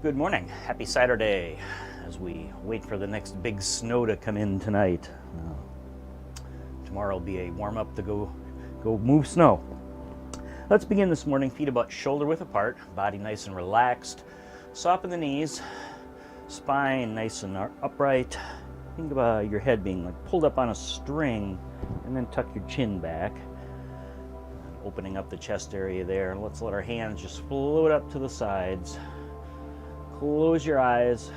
Good morning. Happy Saturday as we wait for the next big snow to come in tonight. Tomorrow will be a warm up to go move snow. Let's begin this morning. Feet about shoulder width apart, body nice and relaxed. Soften the knees, spine nice and upright. Think about your head being like pulled up on a string, and then tuck your chin back. Opening up the chest area there. Let's let our hands just float up to the sides. Close your eyes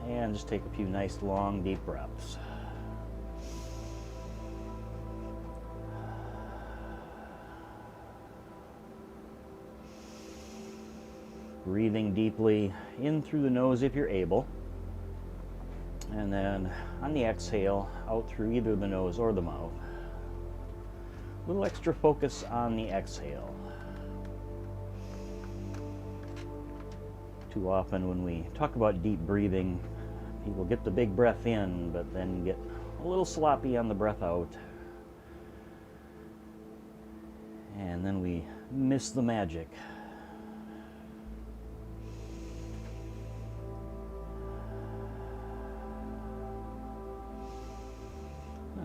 and just take a few nice long deep breaths. Breathing deeply in through the nose if you're able. And then on the exhale, out through either the nose or the mouth. A little extra focus on the exhale. Too often when we talk about deep breathing, people get the big breath in, but then get a little sloppy on the breath out. And then we miss the magic.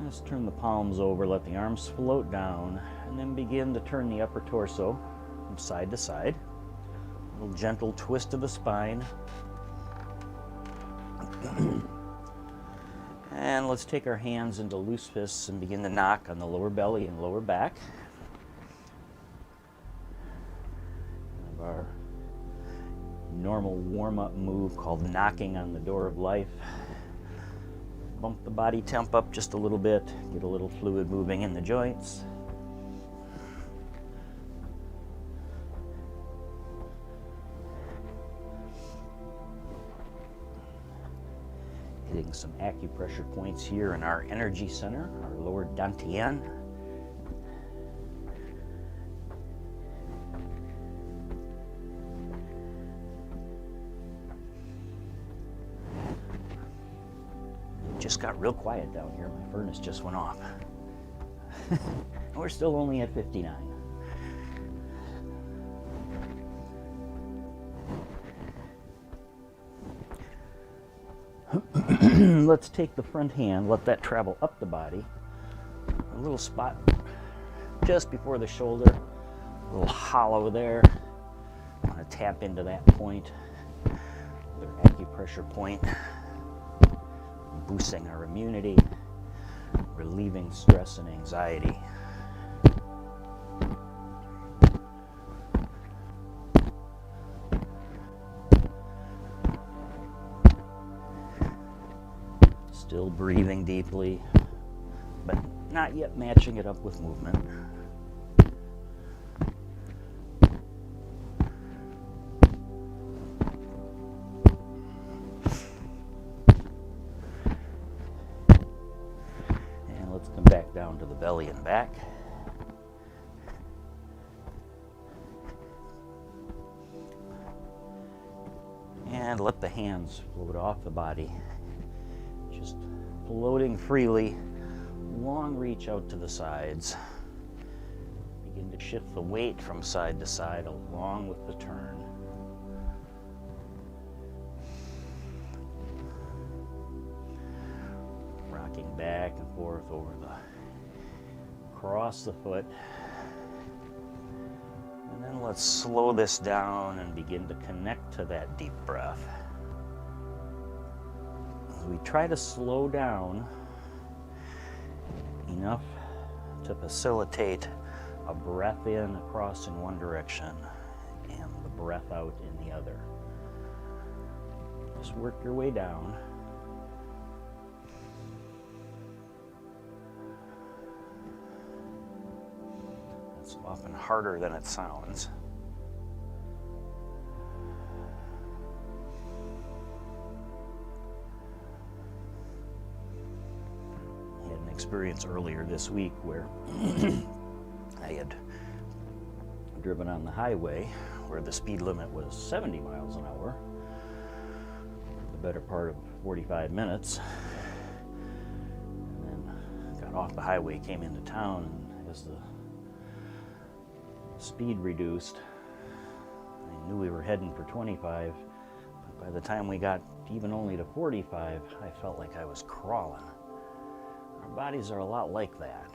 Just turn the palms over, let the arms float down, and then begin to turn the upper torso from side to side. A little gentle twist of the spine. And let's take our hands into loose fists and begin to knock on the lower belly and lower back. Kind of our normal warm-up move called knocking on the door of life. Bump the body temp up just a little bit, get a little fluid moving in the joints. Hitting some acupressure points here in our energy center, our lower dantian. Just got real quiet down here. My furnace just went off. We're still only at 59. Let's take the front hand, let that travel up the body. A little spot just before the shoulder, a little hollow there. I want to tap into that point, another acupressure point. Boosting our immunity, relieving stress and anxiety. Still breathing deeply, but not yet matching it up with movement. Back down to the belly and back. And let the hands float off the body. Just floating freely. Long reach out to the sides. Begin to shift the weight from side to side along with the turn. Rocking back and forth over across the foot. And then let's slow this down and begin to connect to that deep breath. As we try to slow down enough to facilitate a breath in across in one direction and the breath out in the other. Just work your way down. It's often harder than it sounds. I had an experience earlier this week where I had driven on the highway where the speed limit was 70 miles an hour, the better part of 45 minutes, and then got off the highway, came into town, and as the speed reduced, I knew we were heading for 25, but By the time we got even only to 45, I felt like I was crawling. Our bodies are a lot like that.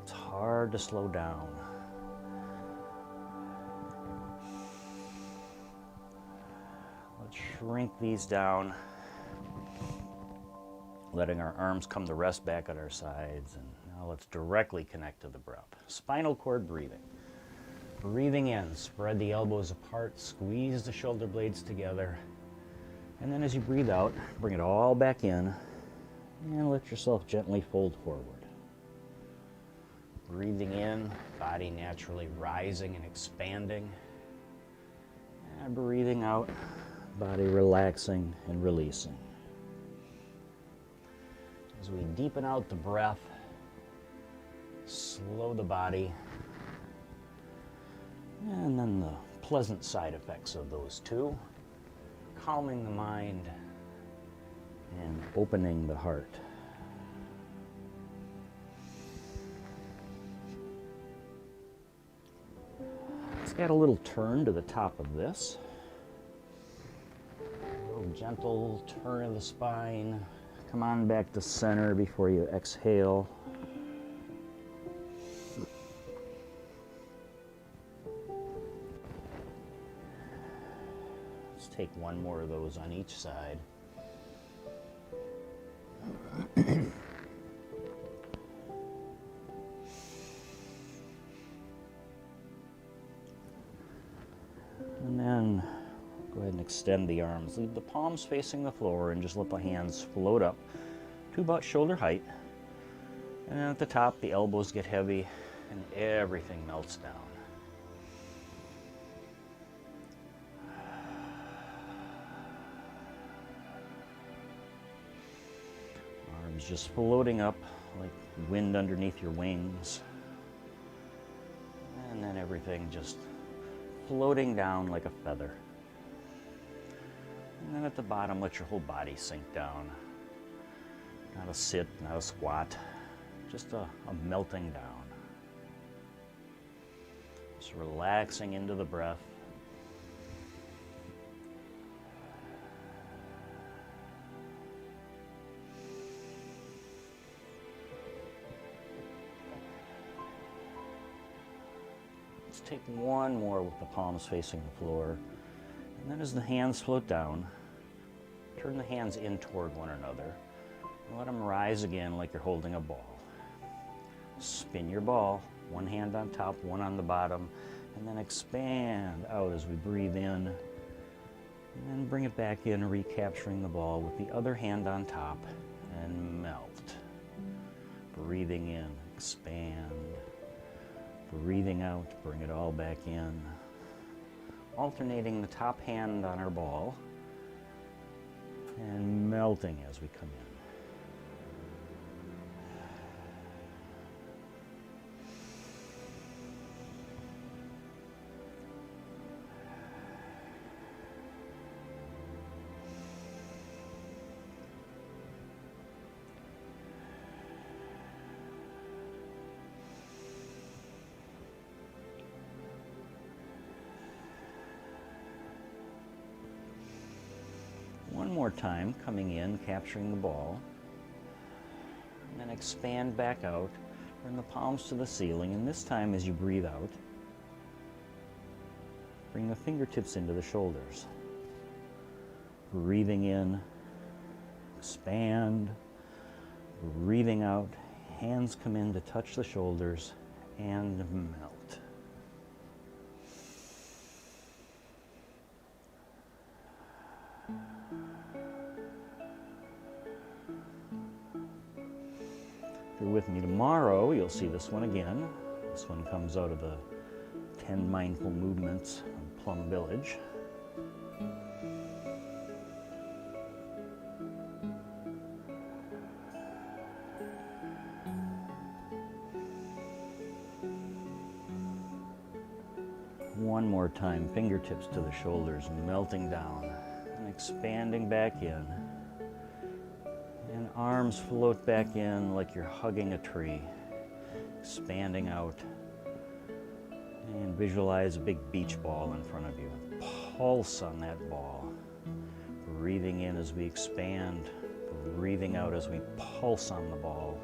It's hard to slow down. Let's shrink these down, letting our arms come to rest back at our sides. And now let's directly connect to the breath. Spinal cord breathing. Breathing in, spread the elbows apart, squeeze the shoulder blades together. And then as you breathe out, bring it all back in and let yourself gently fold forward. Breathing in, body naturally rising and expanding. And breathing out, body relaxing and releasing. As we deepen out the breath, slow the body, and then the pleasant side effects of those two, calming the mind and opening the heart. Let's add a little turn to the top of this. A little gentle turn of the spine. Come on back to center before you exhale. Let's take one more of those on each side. And then go ahead and extend the arms. Leave the palms facing the floor and just let the hands float up to about shoulder height. And then at the top, the elbows get heavy and everything melts down. Arms just floating up like wind underneath your wings. And then everything just floating down like a feather. And then at the bottom, let your whole body sink down. Not a sit, not a squat, just a melting down. Just relaxing into the breath. Let's take one more with the palms facing the floor. And then as the hands float down, turn the hands in toward one another. And let them rise again like you're holding a ball. Spin your ball, one hand on top, one on the bottom, and then expand out as we breathe in. And then bring it back in, recapturing the ball with the other hand on top, and melt. Breathing in, expand. Breathing out, bring it all back in. Alternating the top hand on our ball and melting as we come in. One more time, coming in, capturing the ball, and then expand back out, bring the palms to the ceiling, and this time as you breathe out, bring the fingertips into the shoulders. Breathing in, expand, breathing out, hands come in to touch the shoulders, and melt. If you're with me tomorrow, you'll see this one again. This one comes out of the 10 Mindful Movements of Plum Village. One more time, fingertips to the shoulders, melting down and expanding back in. And arms float back in like you're hugging a tree, expanding out. And visualize a big beach ball in front of you. pulse on that ball. Breathing in as we expand, breathing out as we pulse on the ball.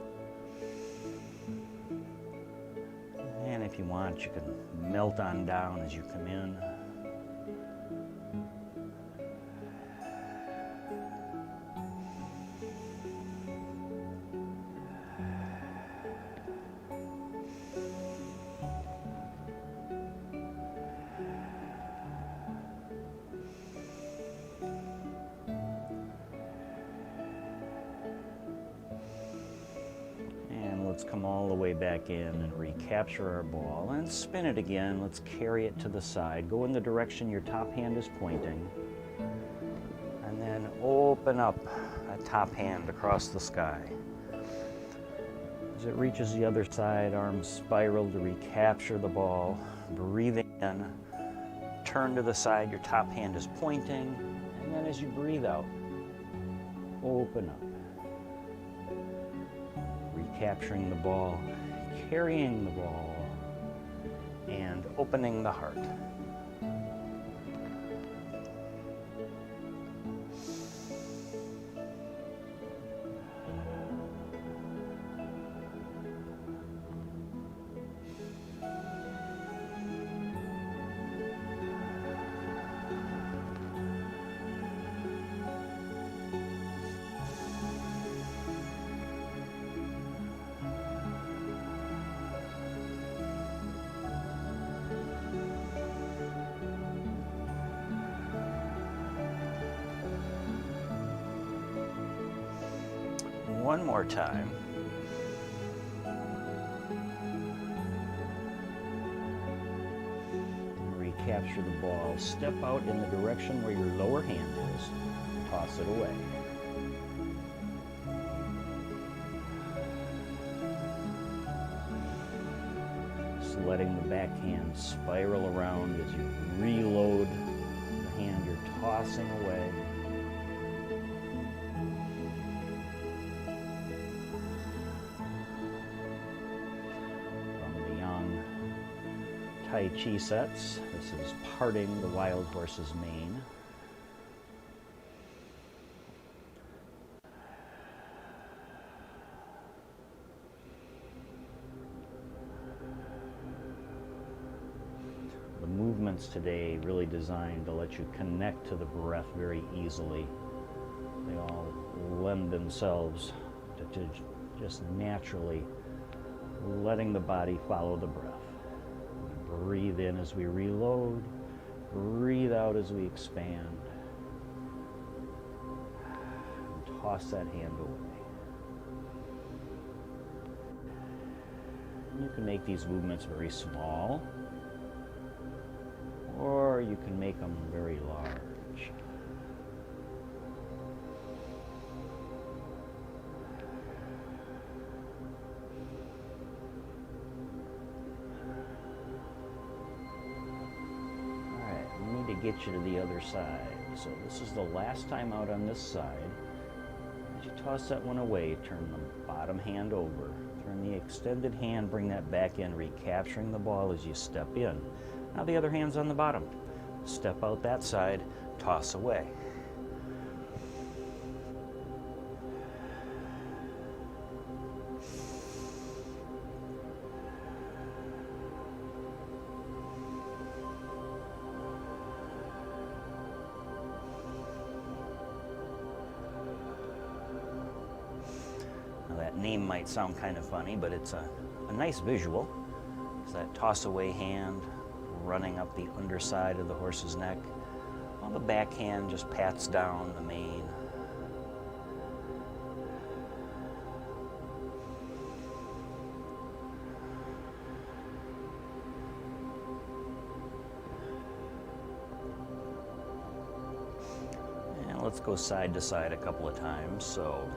And if you want, you can melt on down as you come in. Let's come all the way back in and recapture our ball and spin it again. Let's carry it to the side. Go in the direction your top hand is pointing. And then open up that top hand across the sky. As it reaches the other side, arms spiral to recapture the ball. Breathing in, turn to the side your top hand is pointing. And then as you breathe out, open up. Capturing the ball, carrying the ball, and opening the heart. One more time. And recapture the ball. Step out in the direction where your lower hand is. Toss it away. Just letting the backhand spiral around as you reload the hand you're tossing away. Tai Chi sets. This is parting the wild horse's mane. The movements today really designed to let you connect to the breath very easily. They all lend themselves to just naturally letting the body follow the breath. Breathe in as we reload, breathe out as we expand, and toss that hand away. You can make these movements very small, or you can make them very large. Get you to the other side. So this is the last time out on this side. As you toss that one away, turn the bottom hand over. Turn the extended hand, bring that back in, recapturing the ball as you step in. Now the other hand's on the bottom. Step out that side, toss away. That name might sound kind of funny, but it's a nice visual. It's that toss away hand running up the underside of the horse's neck, while the back hand just pats down the mane. And let's go side to side a couple of times. So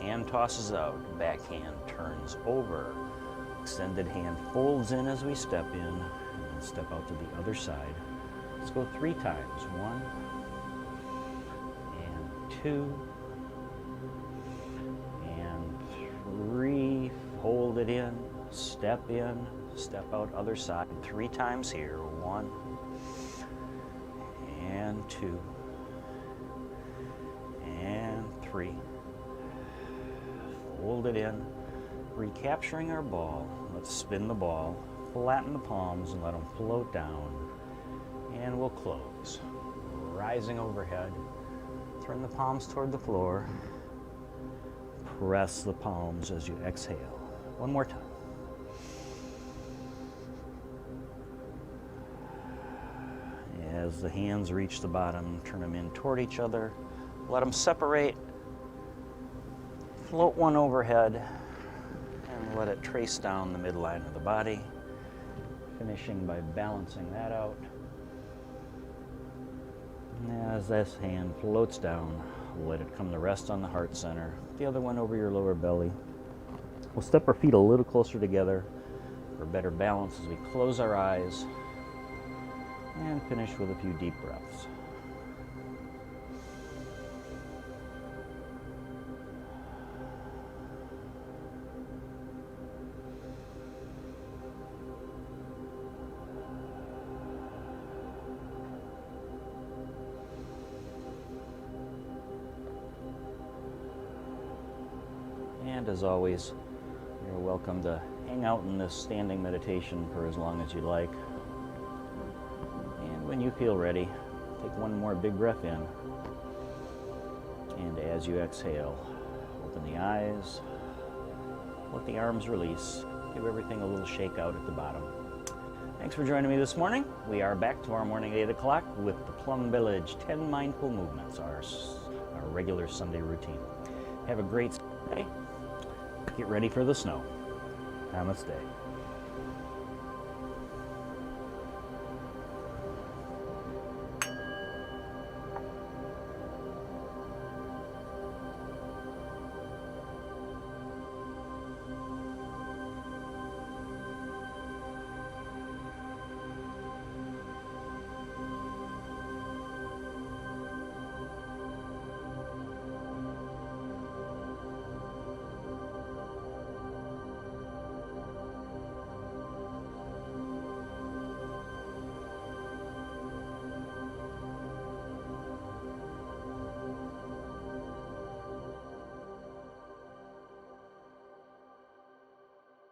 hand tosses out, backhand turns over, extended hand folds in as we step in, and then step out to the other side. Let's go 3 times. 1 and 2 and 3. Hold it in, step out other side. 3 times here. 1 and 2 and 3. Fold it in, recapturing our ball. Let's spin the ball, flatten the palms and let them float down. And we'll close. Rising overhead, turn the palms toward the floor. Press the palms as you exhale. One more time. As the hands reach the bottom, turn them in toward each other. Let them separate. Float one overhead and let it trace down the midline of the body, finishing by balancing that out. And as this hand floats down, let it come to rest on the heart center. The other one over your lower belly. We'll step our feet a little closer together for better balance as we close our eyes and finish with a few deep breaths. And as always, you're welcome to hang out in this standing meditation for as long as you like. And when you feel ready, take one more big breath in. And as you exhale, open the eyes, let the arms release, give everything a little shake out at the bottom. Thanks for joining me this morning. We are back tomorrow morning at 8 o'clock with the Plum Village 10 Mindful Movements, our regular Sunday routine. Have a great day. Get ready for the snow. Namaste.